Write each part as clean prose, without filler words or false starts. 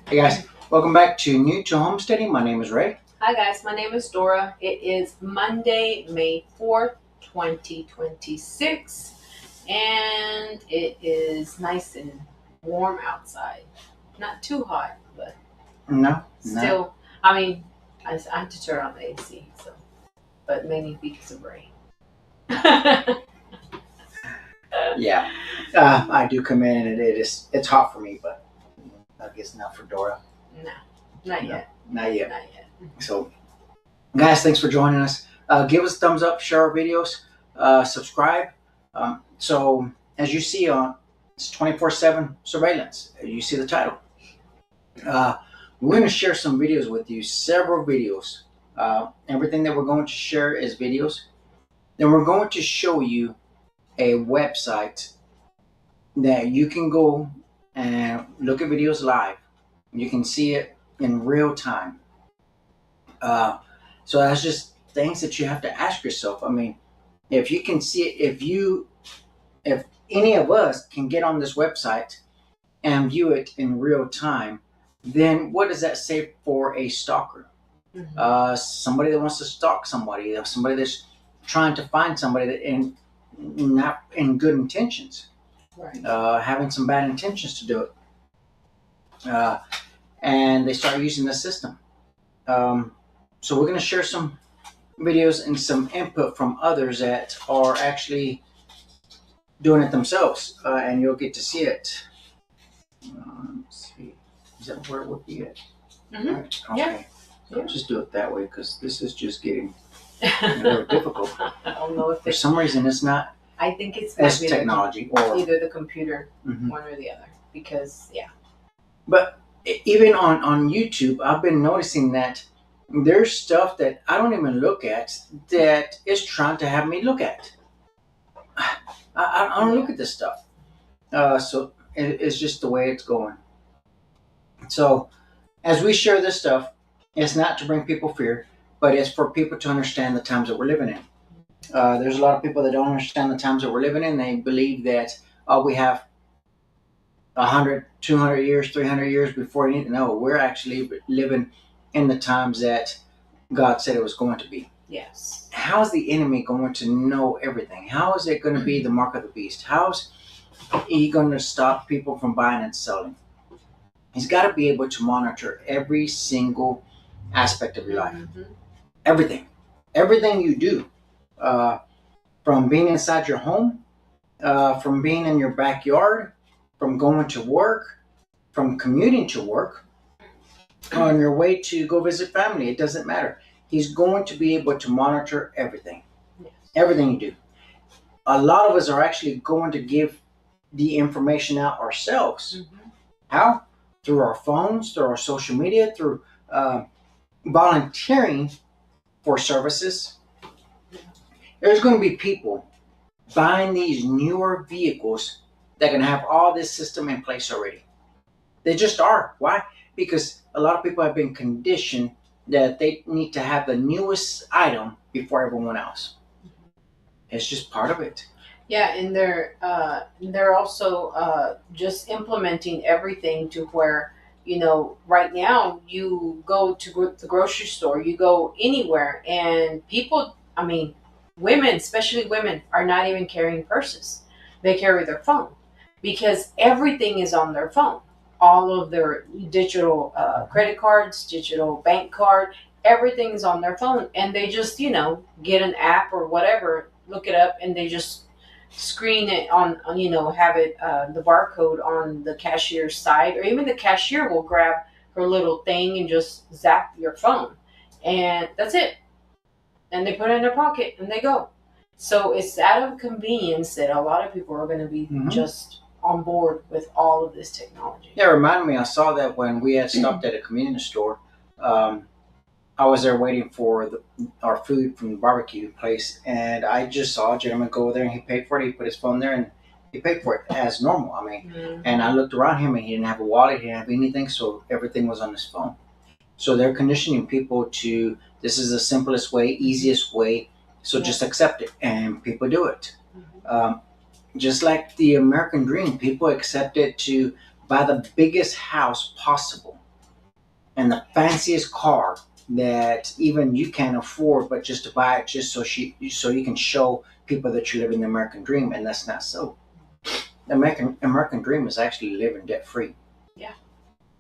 Hey guys, welcome back to New to Homesteading. My name is Ray. Hi guys, my name is Dora. It is Monday, May 4th, 2026, and it is nice and warm outside. Not too hot, but No, still, I mean, I have to turn on the AC, but mainly because of rain. yeah, I do come in and it's hot for me, but I guess not for Dora. No, not No, yet. Not yet. Not yet. So, guys, thanks for joining us. Give us a thumbs up, share our videos, subscribe. So, as you see on it's 24/7 surveillance. You see the title. Uh, we're going to share some videos with you, several videos. Everything that we're going to share is videos. Then we're going to show you a website that you can go and look at videos live. You can see it in real time. So that's just things that you have to ask yourself. I mean, if you can see it, if any of us can get on this website and view it in real time, then what does that say for a stalker? Somebody that wants to stalk somebody, somebody that's trying to find somebody that not in good intentions, Right. Having some bad intentions to do it, and they start using the system. So we're going to share some videos and some input from others that are actually doing it themselves, and you'll get to see it. Let's see, is that where it would be at? Mhm. Right. Okay. Yeah. I'll just do it that way because this is just getting very difficult. I don't know if For some reason, it's not I think it's as might be technology or. either the computer, Mhm. one or the other, because But even on YouTube, I've been noticing that there's stuff that I don't even look at that is trying to have me look at. I don't look at this stuff. So it's just the way it's going. So as we share this stuff, it's not to bring people fear, but it's for people to understand the times that we're living in. There's a lot of people that don't understand the times that we're living in. They believe that we have 100, 200 years, 300 years before you need to know. We're actually living in the times that God said it was going to be. yes. How is the enemy going to know everything? How is it going to be the mark of the beast? How's he going to stop people from buying and selling? He's got to be able to monitor every single aspect of your life. Mhm. Everything you do, uh, from being inside your home, from being in your backyard, from going to work, from commuting to work, on your way to go visit family. It doesn't matter. He's going to be able to monitor everything, Yes. everything you do. A lot of us are actually going to give the information out ourselves. Mhm. How? Through our phones, through our social media, through volunteering for services. There's going to be people buying these newer vehicles that can have all this system in place already. They just are. Why? Because a lot of people have been conditioned that they need to have the newest item before everyone else. It's just part of it. Yeah, and they're also just implementing everything to where right now you go to the grocery store, you go anywhere, and people, I mean, women, especially women, are not even carrying purses. They carry their phone because everything is on their phone. All of their digital credit cards, digital bank card, everything's on their phone, and they just get an app or whatever, look it up, and they just screen it on have it the barcode on the cashier's side, or even the cashier will grab her little thing and just zap your phone, and that's it, and they put it in their pocket and they go. So it's out of convenience that a lot of people are going to be just on board with all of this technology. Yeah, it reminded me. I saw that when we had stopped at a convenience store. I was there waiting for our food from the barbecue place, and I just saw a gentleman go over there and he paid for it. He put his phone there and he paid for it as normal. I mean, and I looked around him and he didn't have a wallet, he didn't have anything, so everything was on his phone. So they're conditioning people to this is the simplest way, easiest way, so just accept it, and people do it. Just like the American dream, people accept it to buy the biggest house possible. and the fanciest car that even you can't afford, but just to buy it just so you can show people that you're living the American dream, and that's not so. The American dream is actually living debt free. Yeah.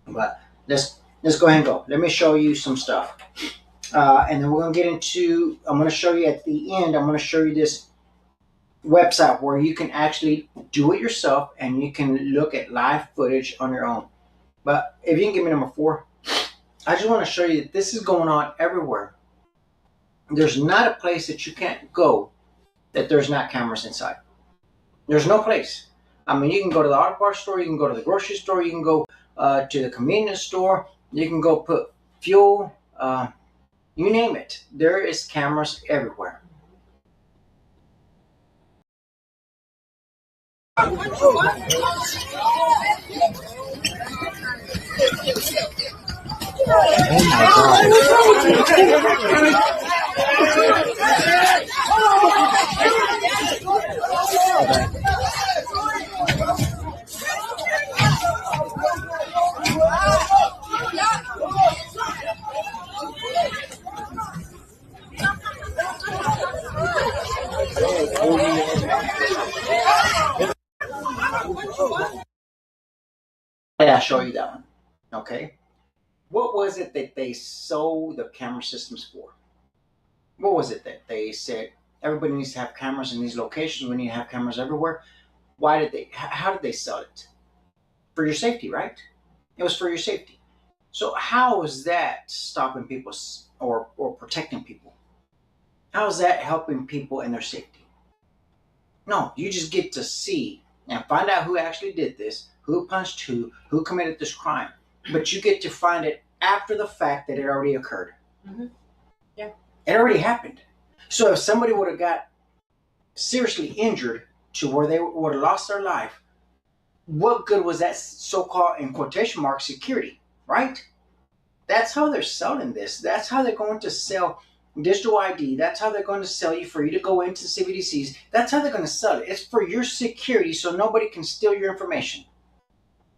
But let's go ahead and go. Let me show you some stuff, and then we're gonna get into. I'm gonna show you at the end. I'm gonna show you this website where you can actually do it yourself and you can look at live footage on your own. But if you can give me number 4, I just want to show you that this is going on everywhere. There's not a place that you can't go that there's not cameras inside. There's no place. I mean, you can go to the auto parts store, you can go to the grocery store, you can go to the convenience store, you can go put fuel, you name it. There is cameras everywhere. I'll show you that one. Okay. What was it that they sold the camera systems for? What was it that they said everybody needs to have cameras in these locations? We need to have cameras everywhere. Why did they? How did they sell it? For your safety, right? It was for your safety. So how is that stopping people or protecting people? How is that helping people in their safety? No, you just get to see and find out who actually did this, who punched who committed this crime. But you get to find it after the fact that it already occurred. Mm-hmm. Yeah. It already happened. So if somebody would have got seriously injured to where they would have lost their life, what good was that so-called, in quotation marks, security, right? That's how they're selling this. That's how they're going to sell digital ID. That's how they're going to sell you for you to go into CBDCs. That's how they're going to sell it. It's for your security so nobody can steal your information.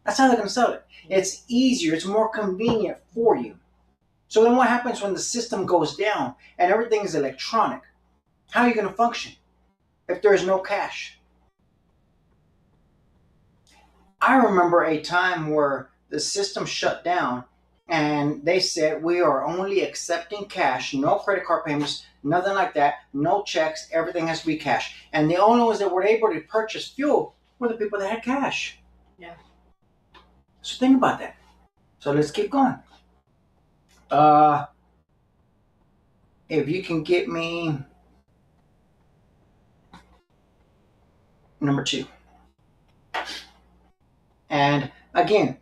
That's how they're going to sell it. It's easier. It's more convenient for you. So then what happens when the system goes down and everything is electronic? How are you going to function if there is no cash? I remember a time where the system shut down and they said, we are only accepting cash, no credit card payments, nothing like that, no checks, everything has to be cash. And the only ones that were able to purchase fuel were the people that had cash. Yeah. So think about that. So let's keep going. If you can get me number 2. And again,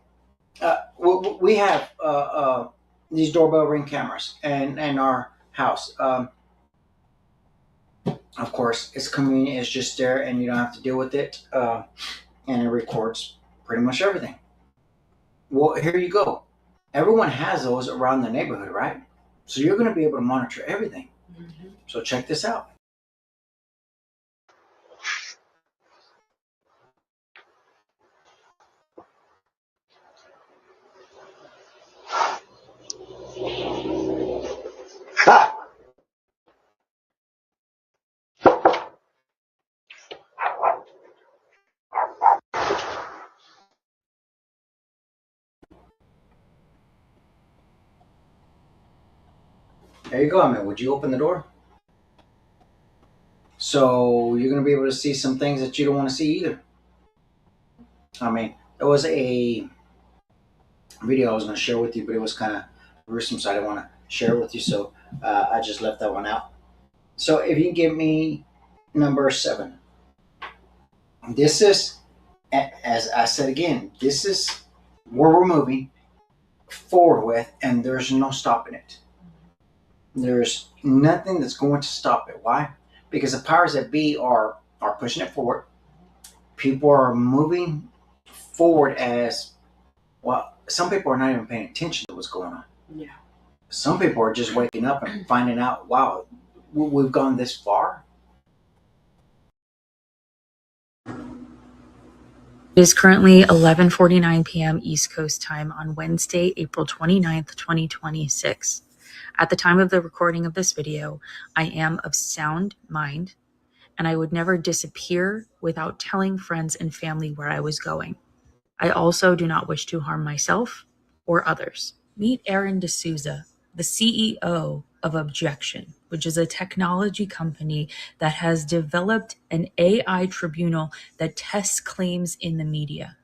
we have these doorbell ring cameras in our house. Of course, it's convenient. It's just there, and you don't have to deal with it. And it records pretty much everything. Well, here you go. Everyone has those around the neighborhood, right? So you're going to be able to monitor everything. Mm-hmm. So check this out. There you go. I mean, would you open the door? So you're going to be able to see some things that you don't want to see either. I mean, there was a video I was going to share with you, but it was kind of gruesome, so I didn't want to share it with you. So I just left that one out. So if you can give me number 7. This is, as I said again, this is where we're moving forward with, and there's no stopping it. There's nothing that's going to stop it. Why? Because the powers that be are pushing it forward. People are moving forward as well. Some people are not even paying attention to what's going on. Yeah. Some people are just waking up and finding out, wow, we've gone this far. It is currently 11:49 p.m. East Coast time on Wednesday, April 29th, 2026. At the time of the recording of this video, I am of sound mind, and I would never disappear without telling friends and family where I was going. I also do not wish to harm myself or others. Meet Aaron D'Souza, the CEO of Objection, which is a technology company that has developed an AI tribunal that tests claims in the media.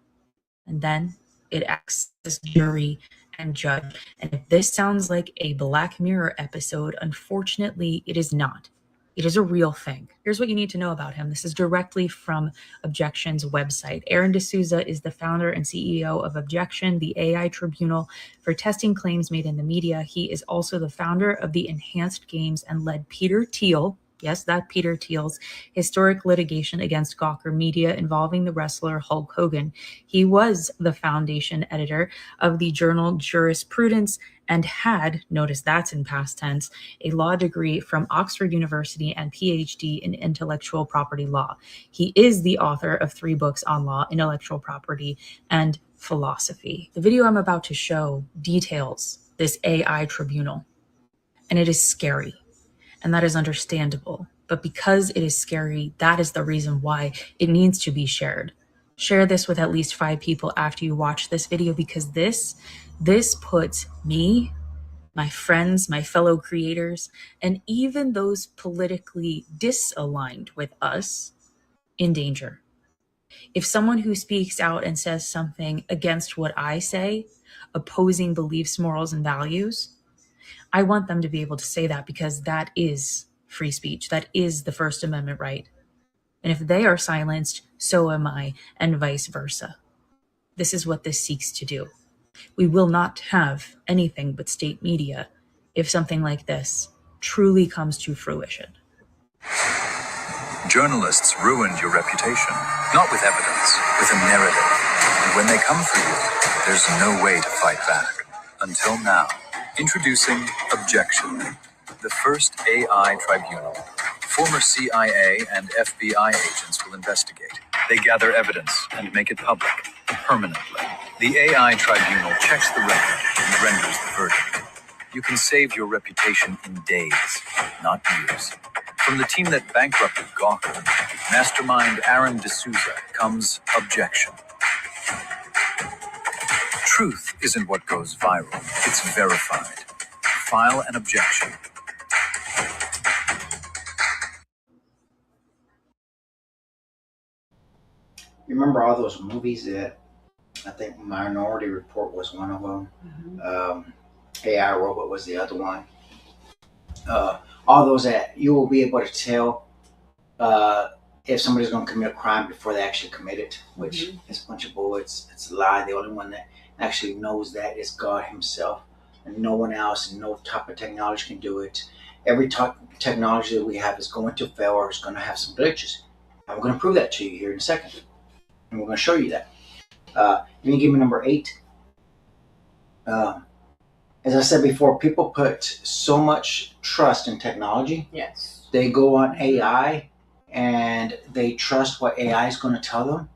And then it acts as jury and judge. And if this sounds like a Black Mirror episode, unfortunately, it is not. It is a real thing. Here's what you need to know about him. This is directly from Objection's website. Aaron D'Souza is the founder and CEO of Objection, the AI tribunal for testing claims made in the media. He is also the founder of the Enhanced Games and led Peter Thiel, yes, that Peter Thiel's historic litigation against Gawker Media involving the wrestler Hulk Hogan. He was the foundation editor of the journal Jurisprudence and had, notice that's in past tense, a law degree from Oxford University and PhD in intellectual property law. He is the author of 3 books on law, intellectual property, and philosophy. The video I'm about to show details this AI tribunal, and it is scary, and that is understandable. But because it is scary, that is the reason why it needs to be shared. Share this with at least 5 people after you watch this video, because this puts me, my friends, my fellow creators, and even those politically disaligned with us in danger. If someone who speaks out and says something against what I say, opposing beliefs, morals, and values, I want them to be able to say that, because that is free speech. That is the First Amendment right. And if they are silenced, so am I, and vice versa. This is what this seeks to do. We will not have anything but state media if something like this truly comes to fruition. Journalists ruined your reputation, not with evidence, with a narrative. And when they come for you, there's no way to fight back. Until now. Introducing Objection, the first AI tribunal. Former CIA and FBI agents will investigate. They gather evidence and make it public, permanently. The AI tribunal checks the record and renders the verdict. You can save your reputation in days, not years. From the team that bankrupted Gawker, mastermind Aaron D'Souza, comes Objection. Truth isn't what goes viral, it's verified. File an objection. You remember all those movies that, I think Minority Report was one of them. Mm-hmm. AI Robot was the other one. All those that you will be able to tell if somebody's going to commit a crime before they actually commit it, which is a bunch of bull. It's a lie. The only one that actually knows that is God himself, and no one else, and no type of technology can do it. Every type of technology that we have is going to fail, or is going to have some glitches. I'm going to prove that to you here in a second, and we're going to show you that. You can give me number 8. As I said before, people put so much trust in technology. Yes. They go on AI and they trust what AI is going to tell them.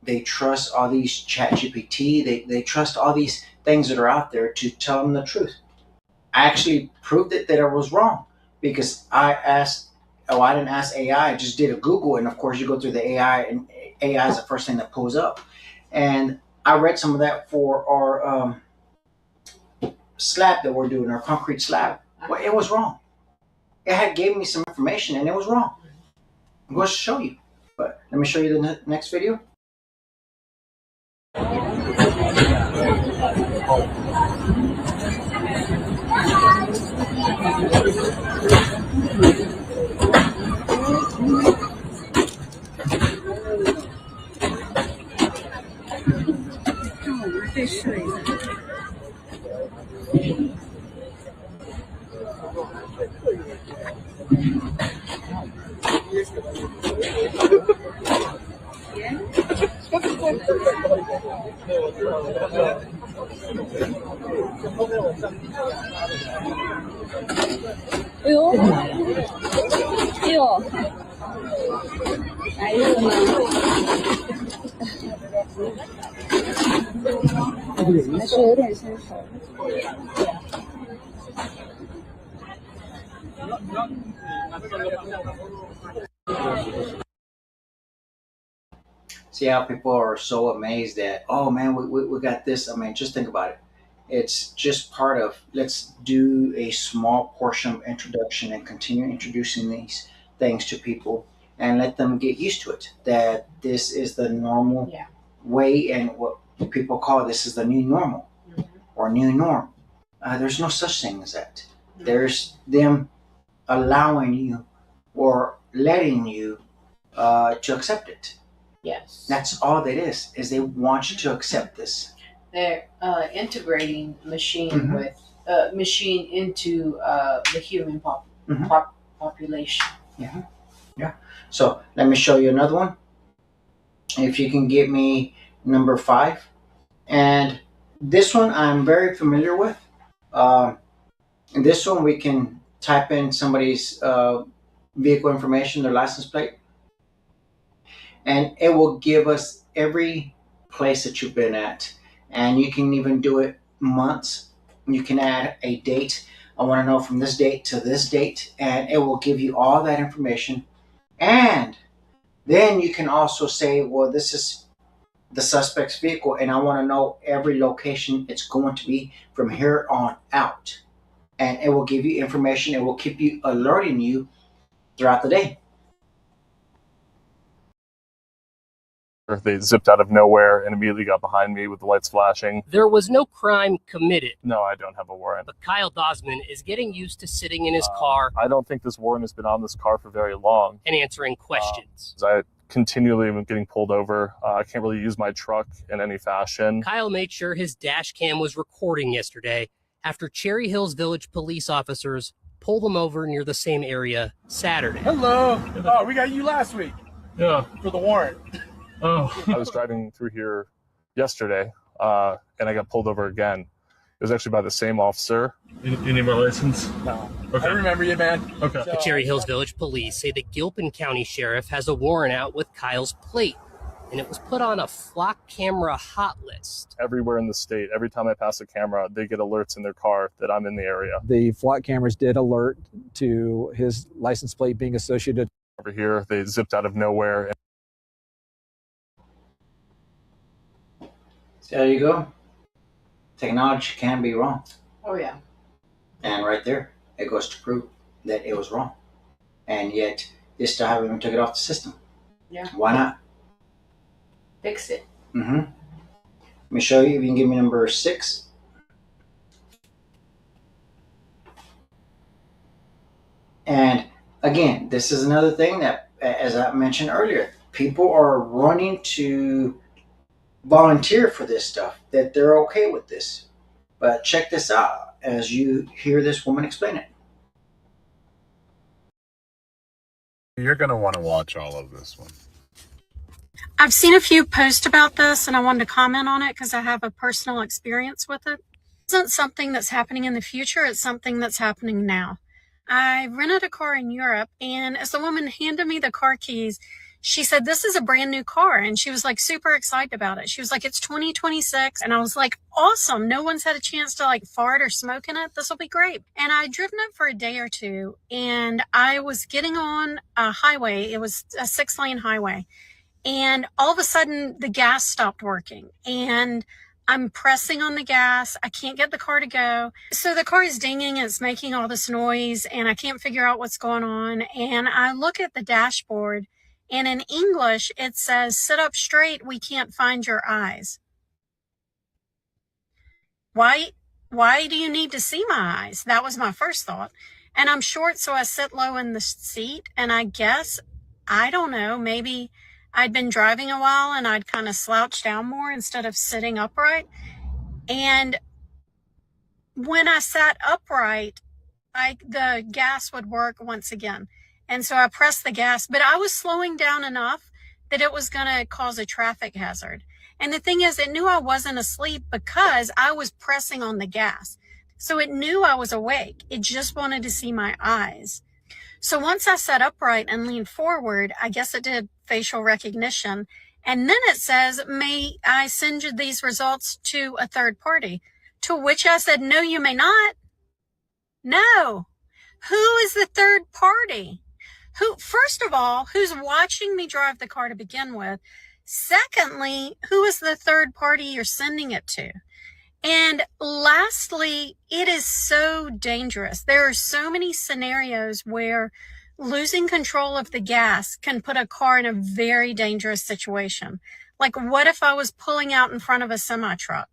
They trust all these ChatGPT. They trust all these things that are out there to tell them the truth. I actually proved it that I was wrong, because I didn't ask AI. I just did a Google, and of course you go through the AI, and AI is the first thing that pulls up. And I read some of that for our slab that we're doing, our concrete slab. Well, it was wrong. It had gave me some information, and it was wrong. I'm going to show you, but let me show you the next video. 还是有点生熟。See how people are so amazed that, oh man, we got this. I mean, just think about it. It's just part of, let's do a small portion of introduction and continue introducing these things to people and let them get used to it. That this is the normal Yeah. way, and what people call this is the new normal or new norm. There's no such thing as that. There's them allowing you or letting you to accept it. Yes. That's all that is they want you to accept this. They're integrating machine Mhm. with machine into the human Mhm. population. So let me show you another one. If you can give me number 5. And this one I'm very familiar with. And this one we can type in somebody's vehicle information, their license plate, and it will give us every place that you've been at. And you can even do it months. You can add a date. I want to know from this date to this date, and it will give you all that information. And then you can also say, well, this is the suspect's vehicle, and I want to know every location it's going to be from here on out. And it will give you information. It will keep you alerting you throughout the day. They zipped out of nowhere and immediately got behind me with the lights flashing. There was no crime committed, No, I don't have a warrant. but Kyle Dosman is getting used to sitting in his car I don't think this warrant has been on this car for very long. and answering questions. I continually am getting pulled over. I can't really use my truck in any fashion. Kyle made sure his dash cam was recording yesterday after Cherry Hills Village police officers pulled him over near the same area Saturday. Hello. Oh, we got you last week Yeah. for the warrant. Oh. I was driving through here yesterday, and I got pulled over again. It was actually by the same officer. You need my license? No. Okay. I remember you, man. Okay. The Cherry Hills Village police say the Gilpin County Sheriff has a warrant out with Kyle's plate, and it was put on a flock camera hot list. Everywhere in the state, every time I pass a camera, they get alerts in their car that I'm in the area. The flock cameras did alert to his license plate being associated. Over here, they zipped out of nowhere. So there you go. Technology can be wrong. Oh yeah. And right there, it goes to prove that it was wrong. And yet, they still haven't even took it off the system. Yeah. Why not? Fix it. Let me show you. If you can give me number 6. And again, this is another thing that, as I mentioned earlier, people are running to volunteer for this stuff, that they're okay with this. But check this out as you hear this woman explain it. You're going to want to watch all of this one. I've seen a few posts about this and I wanted to comment on it because I have a personal experience with it. It isn't something that's happening in the future, it's something that's happening now. I rented a car in Europe, and as the woman handed me the car keys, she said, this is a brand new car. And she was like super excited about it. She was like, it's 2026. And I was like, awesome. No one's had a chance to like fart or smoke in it. This will be great. And I'd driven it for a day or two, and I was getting on a highway. It was a 6-lane highway. And all of a sudden the gas stopped working, and I'm pressing on the gas. I can't get the car to go. So the car is dinging. It's making all this noise, and I can't figure out what's going on. And I look at the dashboard, and in English, it says, sit up straight. We can't find your eyes. Why do you need to see my eyes? That was my first thought. And I'm short, so I sit low in the seat. And I guess, I don't know, maybe I'd been driving a while and I'd kind of slouch down more instead of sitting upright. And when I sat upright, the gas would work once again. And so I pressed the gas, but I was slowing down enough that it was going to cause a traffic hazard. And the thing is, it knew I wasn't asleep because I was pressing on the gas. So it knew I was awake. It just wanted to see my eyes. So once I sat upright and leaned forward, I guess it did facial recognition, And then it says, may I send you these results to a third party? To which I said, no, you may not. No. Who is the third party? Who, first of all, who's watching me drive the car to begin with? Secondly, who is the third party you're sending it to? And lastly, it is so dangerous. There are so many scenarios where losing control of the gas can put a car in a very dangerous situation. Like, what if I was pulling out in front of a semi-truck?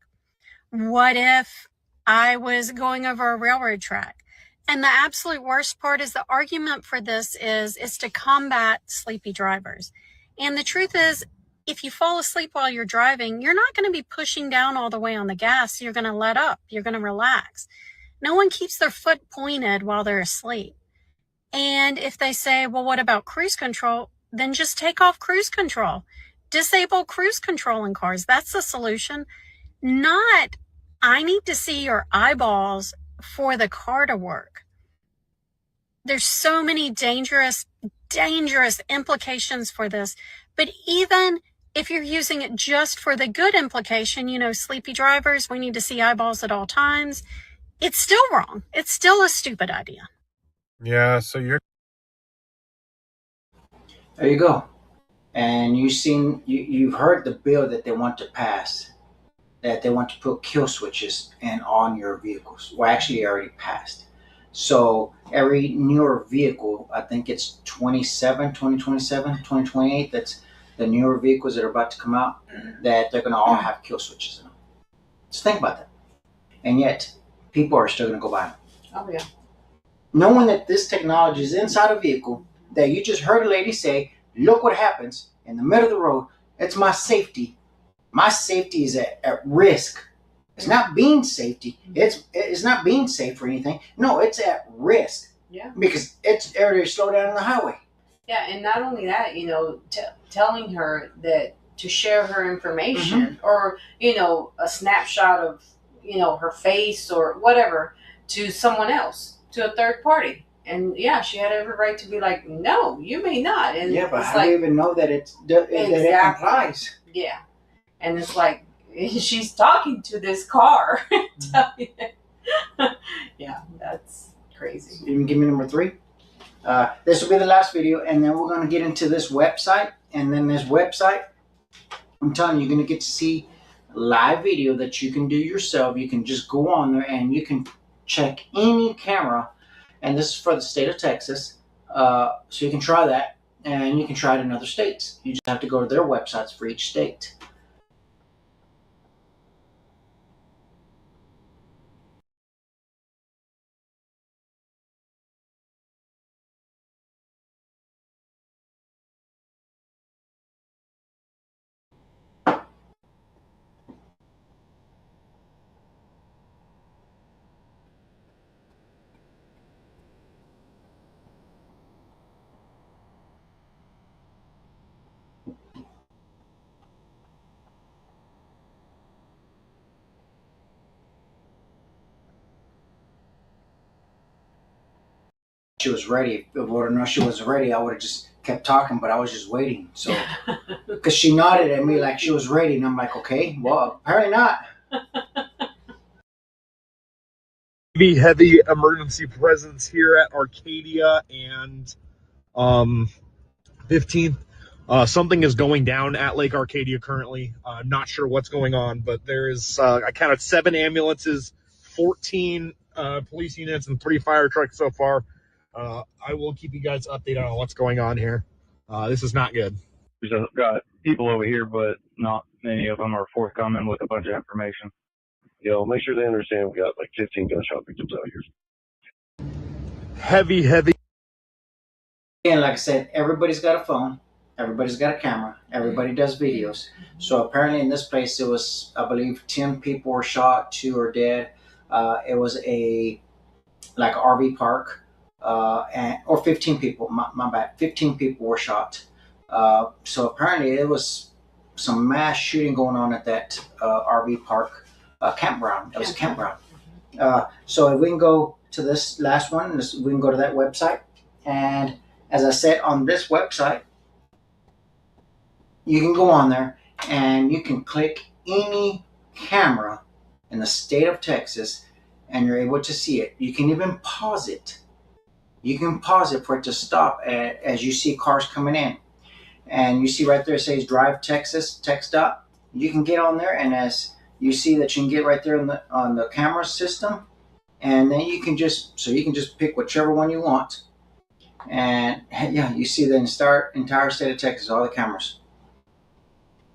What if I was going over a railroad track? And the absolute worst part is the argument for this is to combat sleepy drivers. And the truth is, if you fall asleep while you're driving, you're not going to be pushing down all the way on the gas. You're going to let up. You're going to relax. No one keeps their foot pointed while they're asleep. And if they say, well, what about cruise control? Then just take off cruise control. Disable cruise control in cars. That's the solution. Not, I need to see your eyeballs for the car to work. There's so many dangerous implications for this. But even if you're using it just for the good implication, you know, sleepy drivers, we need to see eyeballs at all times, it's still wrong. It's still a stupid idea. Yeah, so you're There you go. And you've heard the bill that they want to pass, that they want to put kill switches on your vehicles. Well, actually, it already passed. So every newer vehicle, I think it's 2028, that's the newer vehicles that are about to come out, that they're going to all have kill switches in them. Just think about that. And yet, people are still going to go buy them. Oh, yeah. Knowing that this technology is inside a vehicle, that you just heard a lady say, look what happens in the middle of the road. It's my safety. My safety is at risk. It's not being safety. It's not being safe or anything. No, it's at risk. Yeah. Because it's area to slow down on the highway. Yeah, and not only that, you know, telling her that to share her information or, you know, a snapshot of, you know, her face or whatever to someone else, to a third party. And yeah, she had every right to be like, no, you may not. And Yeah, but it's how like, do you even know that that it complies? yeah. And it's like, she's talking to this car. Yeah, that's crazy. You can give me number 3. This will be the last video, and then we're going to get into this website. And then this website, I'm telling you, you're going to get to see live video that you can do yourself. You can just go on there and you can check any camera. And this is for the state of Texas. So you can try that, and you can try it in other states. You just have to go to their websites for each state. She was ready. If I would have known she was ready, I would have just kept talking, but I was just waiting. So, because she nodded at me like she was ready, and I'm like, okay, well, apparently not. Heavy emergency presence here at Arcadia and 15th. Something is going down at Lake Arcadia currently. Not sure what's going on, but there is, I counted 7 ambulances, 14 police units, and 3 fire trucks so far. I will keep you guys updated on what's going on here. This is not good. We've got people over here, but not many of them are forthcoming with a bunch of information. Make sure they understand we got like 15 gunshot victims out here. Heavy. And like I said, everybody's got a phone. Everybody's got a camera. Everybody does videos. So apparently in this place, it was, I believe, 10 people were shot, 2 are dead. It was a RV park. Or 15 people, my bad, 15 people were shot. So apparently it was some mass shooting going on at that RV park campground. It was a campground. So if we can go to this last one, we can go to that website. And as I said, on this website, you can go on there and you can click any camera in the state of Texas and you're able to see it. You can even pause it. You can pause it for it to stop as you see cars coming in. And you see right there it says Drive Texas, TxDOT. You can get on there, and as you see that you can get right there on the camera system, and then you can just pick whichever one you want. And yeah, you see the entire state of Texas, all the cameras.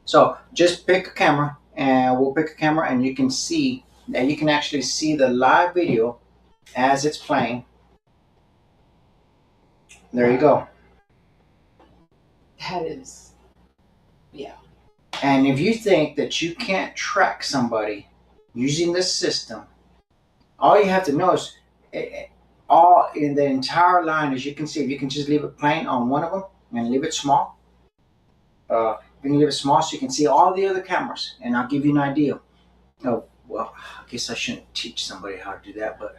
So just pick a camera, and we'll pick a camera, and you can see that you can actually see the live video as it's playing. There you go. That is, yeah. And if you think that you can't track somebody using this system, all you have to know is all in the entire line, as you can see, if you can just leave it plain on one of them and leave it small. You can leave it small so you can see all the other cameras, and I'll give you an idea. Oh, well, I guess I shouldn't teach somebody how to do that, but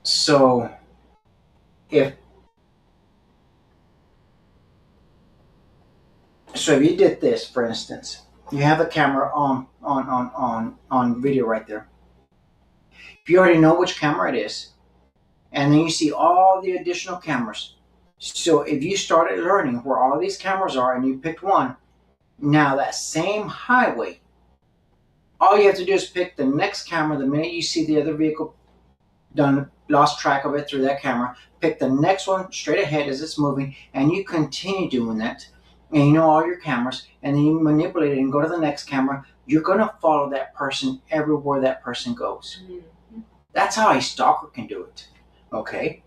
so if you did this, for instance, you have the camera on video right there. If you already know which camera it is, and then you see all the additional cameras. So if you started learning where all these cameras are and you picked one, now that same highway, all you have to do is pick the next camera the minute you see the other vehicle lost track of it through that camera. Pick the next one straight ahead as it's moving, and you continue doing that. And you know all your cameras, and then you manipulate it and go to the next camera. You're going to follow that person everywhere that person goes. That's how a stalker can do it. Okay?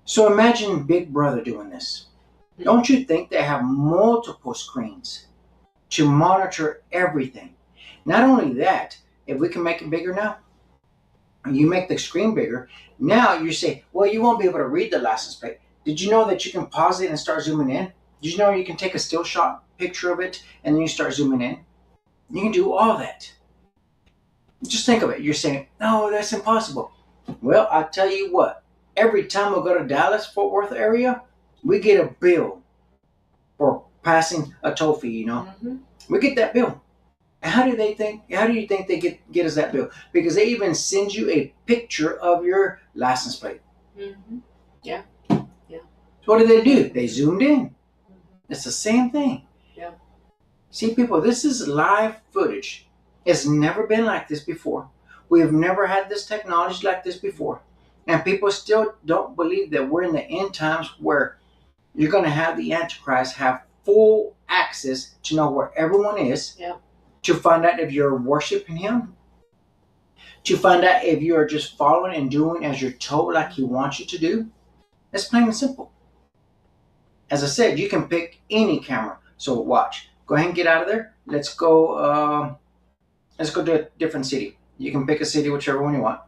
So imagine Big Brother doing this. Don't you think they have multiple screens to monitor everything? Not only that, if we can make it bigger now, you make the screen bigger. Now you say, well, you won't be able to read the license plate. Did you know that you can pause it and start zooming in? Did you know you can take a still shot picture of it and then you start zooming in? You can do all that. Just think of it. You're saying, no, that's impossible. Well, I'll tell you what. Every time we go to Dallas, Fort Worth area, we get a bill for passing a toll fee, you know. We get that bill. How do you think they get us that bill? Because they even send you a picture of your license plate. Yeah. So what do? They zoomed in. It's the same thing. Yeah. See, people, this is live footage. It's never been like this before. We have never had this technology like this before. And people still don't believe that we're in the end times where you're going to have the Antichrist have full access to know where everyone is. Yeah. To find out if you're worshiping him, to find out if you're just following and doing as you're told like he wants you to do. It's plain and simple. As I said, you can pick any camera. So watch. Go ahead and get out of there. Let's go to a different city. You can pick a city, whichever one you want.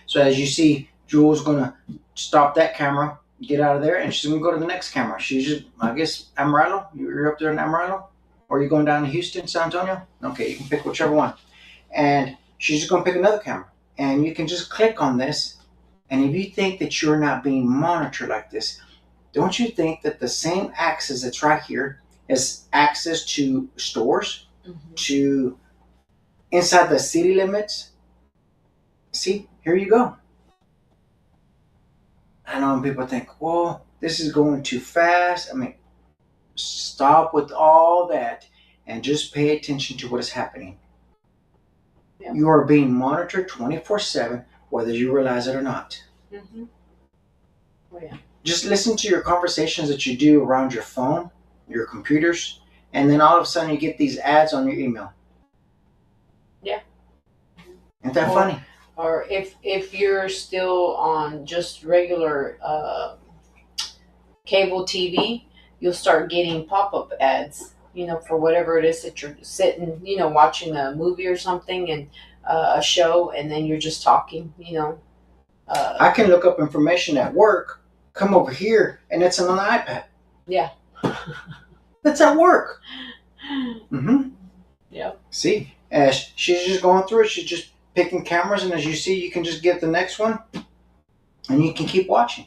So as you see, Jewel's going to stop that camera, get out of there, and she's going to go to the next camera. She's just, I guess, Amarillo. You're up there in Amarillo? Or you're going down to Houston, San Antonio? Okay, you can pick whichever one. And she's just going to pick another camera. And you can just click on this. And if you think that you're not being monitored like this, don't you think that the same access that's right here is access to stores, to inside the city limits? See, here you go. I know people think, well, this is going too fast. I mean, stop with all that and just pay attention to what is happening. Yeah. You are being monitored 24/7, whether you realize it or not. Oh, yeah. Just listen to your conversations that you do around your phone, your computers, and then all of a sudden you get these ads on your email. Yeah. Isn't that funny? Or if you're still on just regular cable TV, you'll start getting pop-up ads, for whatever it is that you're sitting, watching a movie or something, and a show, and then you're just talking, I can look up information at work, come over here, and it's on an iPad. Yeah. That's at work. Yeah. See, as she's just going through it, she's just picking cameras, and as you see, you can just get the next one, and you can keep watching.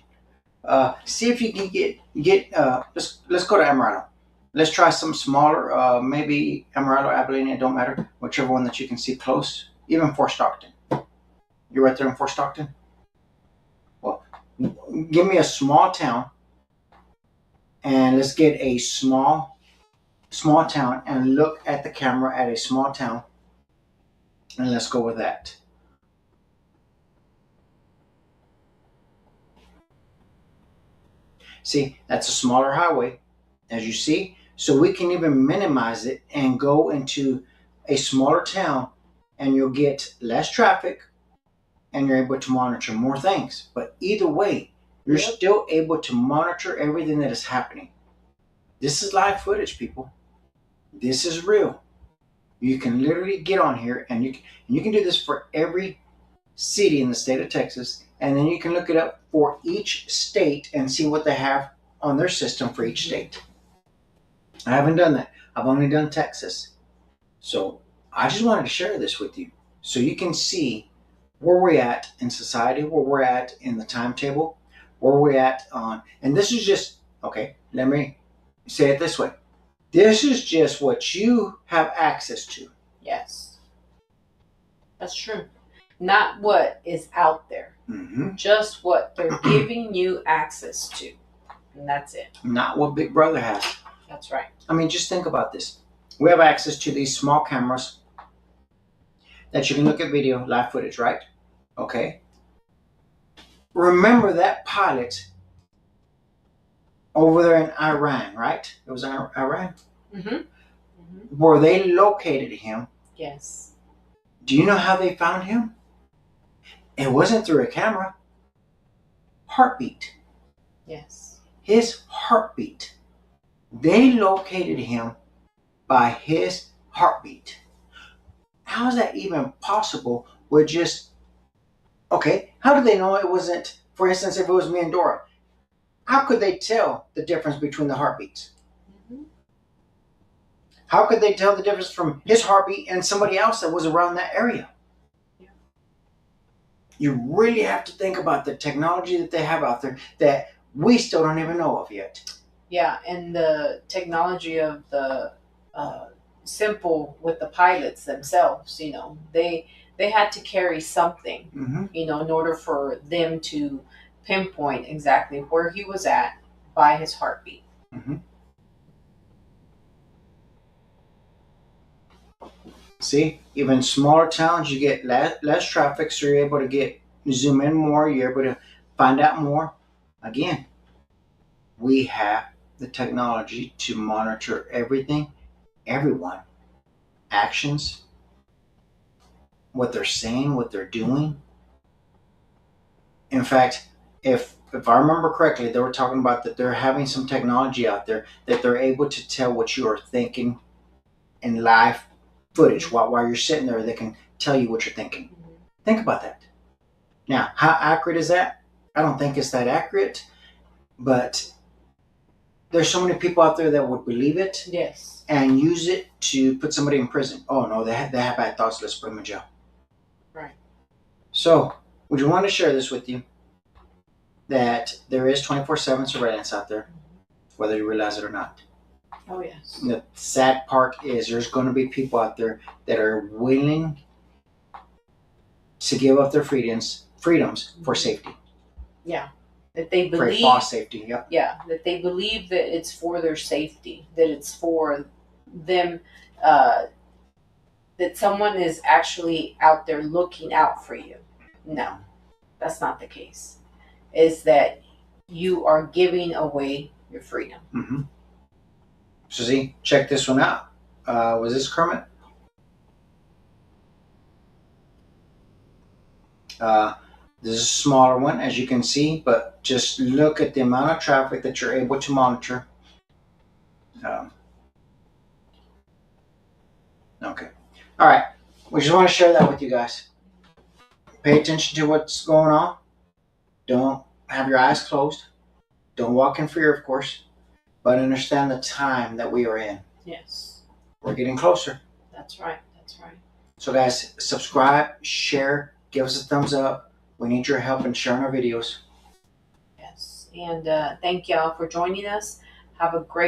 See if you can get. Let's go to Amarillo. Let's try some smaller. Maybe Amarillo, Abilene. It don't matter. Whichever one that you can see close. Even Fort Stockton. You're right there in Fort Stockton. Well, give me a small town, and let's get a small town and look at the camera at a small town, and let's go with that. See, that's a smaller highway, as you see. So we can even minimize it and go into a smaller town, and you'll get less traffic, and you're able to monitor more things. But either way, you're still able to monitor everything that is happening. This is live footage, people. This is real. You can literally get on here, and you can do this for every city in the state of Texas, and then you can look it up for each state and see what they have on their system for each state. I haven't done that. I've only done Texas. So I just wanted to share this with you so you can see where we're at in society, where we're at in the timetable, where we're at on, and this is just, okay, let me say it this way. This is just what you have access to. Yes. That's true. Not what is out there. Mm-hmm. Just what they're giving you access to. And that's it. Not what Big Brother has. That's right. I mean, just think about this. We have access to these small cameras that you can look at video, live footage, right? Okay. Remember that pilot over there in Iran, right? It was Iran? Mm-hmm. Where they located him. Yes. Do you know how they found him? It wasn't through a camera. Heartbeat. Yes. His heartbeat. They located him by his heartbeat. How is that even possible with just, okay, how did they know it wasn't, for instance, if it was me and Dora, how could they tell the difference between the heartbeats? Mm-hmm. How could they tell the difference from his heartbeat and somebody else that was around that area? Yeah. You really have to think about the technology that they have out there that we still don't even know of yet. Yeah, and the technology of the simple with the pilots themselves, you know, they had to carry something, Mm-hmm. you know, in order for them to pinpoint exactly where he was at by his heartbeat. Mm-hmm. See, even smaller towns, you get less traffic, so you're able to zoom in more, you're able to find out more. Again, we have the technology to monitor everything, everyone, actions, what they're saying, what they're doing. In fact, if I remember correctly, they were talking about that they're having some technology out there that they're able to tell what you are thinking in live footage. While you're sitting there, they can tell you what you're thinking. Think about that. Now, how accurate is that? I don't think it's that accurate, but there's so many people out there that would believe it. Yes. And use it to put somebody in prison. Oh no, they have bad thoughts, let's put them in jail. Right. So, would you want to share this with you? That there is 24/7 surveillance out there, whether you realize it or not. Oh, yes. The sad part is there's going to be people out there that are willing to give up their freedoms for safety. Yeah. That they For believe. false safety, yep. Yeah. That they believe that it's for their safety, that it's for them, that someone is actually out there looking out for you. No, that's not the case. Is that you are giving away your freedom. Mm-hmm. So see, check this one out. Was this Kermit? This is a smaller one, as you can see, but just look at the amount of traffic that you're able to monitor. Okay. All right. We just want to share that with you guys. Pay attention to what's going on. Don't have your eyes closed. Don't walk in fear, of course, but understand the time that we are in. Yes. We're getting closer. That's right. That's right. So guys, subscribe, share, give us a thumbs up. We need your help in sharing our videos. Yes. And thank y'all for joining us. Have a great